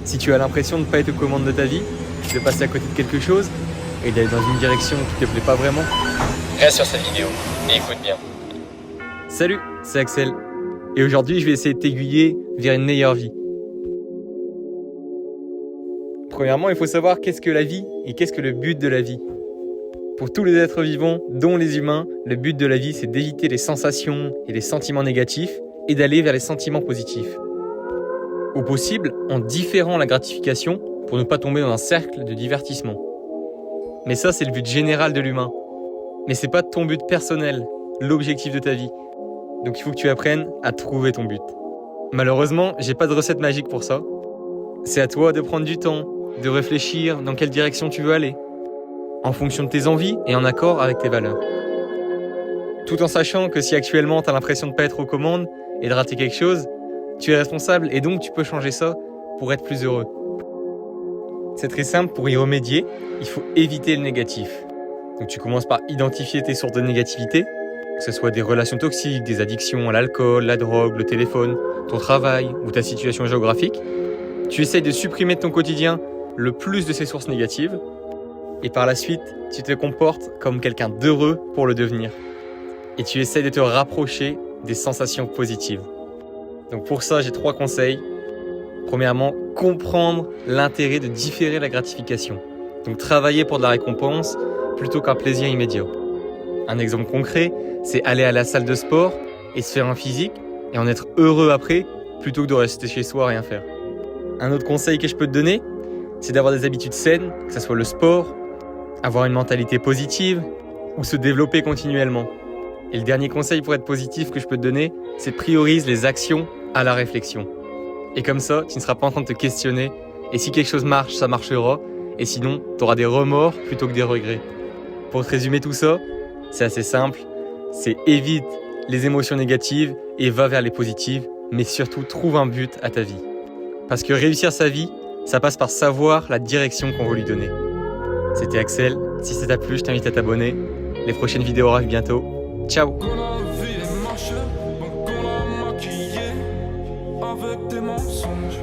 Si tu as l'impression de ne pas être aux commandes de ta vie, de passer à côté de quelque chose et d'aller dans une direction qui te plaît pas vraiment, Reste sur cette vidéo et écoute bien. salut, c'est Axel. Et aujourd'hui, je vais essayer de t'aiguiller vers une meilleure vie. Premièrement, il faut savoir qu'est-ce que la vie et qu'est-ce que le but de la vie. Pour tous les êtres vivants, dont les humains, le but de la vie, c'est d'éviter les sensations et les sentiments négatifs et d'aller vers les sentiments positifs. Au possible, en différant la gratification pour ne pas tomber dans un cercle de divertissement. Mais ça, c'est le but général de l'humain. Mais c'est pas ton but personnel, l'objectif de ta vie. Donc il faut que tu apprennes à trouver ton but. Malheureusement, j'ai pas de recette magique pour ça. C'est à toi de prendre du temps, de réfléchir dans quelle direction tu veux aller, en fonction de tes envies et en accord avec tes valeurs. Tout en sachant que si actuellement tu as l'impression de ne pas être aux commandes et de rater quelque chose, tu es responsable et donc tu peux changer ça pour être plus heureux. C'est très simple, pour y remédier, il faut éviter le négatif. Donc tu commences par identifier tes sources de négativité, que ce soit des relations toxiques, des addictions à l'alcool, la drogue, le téléphone, ton travail ou ta situation géographique. Tu essayes de supprimer de ton quotidien le plus de ces sources négatives et par la suite, tu te comportes comme quelqu'un d'heureux pour le devenir. Et tu essayes de te rapprocher des sensations positives. Donc pour ça, j'ai 3 conseils. Premièrement, comprendre l'intérêt de différer la gratification. Donc travailler pour de la récompense plutôt qu'un plaisir immédiat. Un exemple concret, c'est aller à la salle de sport et se faire un physique et en être heureux après plutôt que de rester chez soi à rien faire. Un autre conseil que je peux te donner, c'est d'avoir des habitudes saines, que ce soit le sport, avoir une mentalité positive ou se développer continuellement. Et le dernier conseil pour être positif que je peux te donner, c'est priorise les actions à la réflexion. Et comme ça, tu ne seras pas en train de te questionner. Et si quelque chose marche, ça marchera. Et sinon, tu auras des remords plutôt que des regrets. Pour te résumer tout ça, c'est assez simple. C'est évite les émotions négatives et va vers les positives. Mais surtout, trouve un but à ta vie. Parce que réussir sa vie, ça passe par savoir la direction qu'on veut lui donner. C'était Axel. Si ça t'a plu, je t'invite à t'abonner. Les prochaines vidéos arrivent bientôt. Ciao! Avec des mensonges.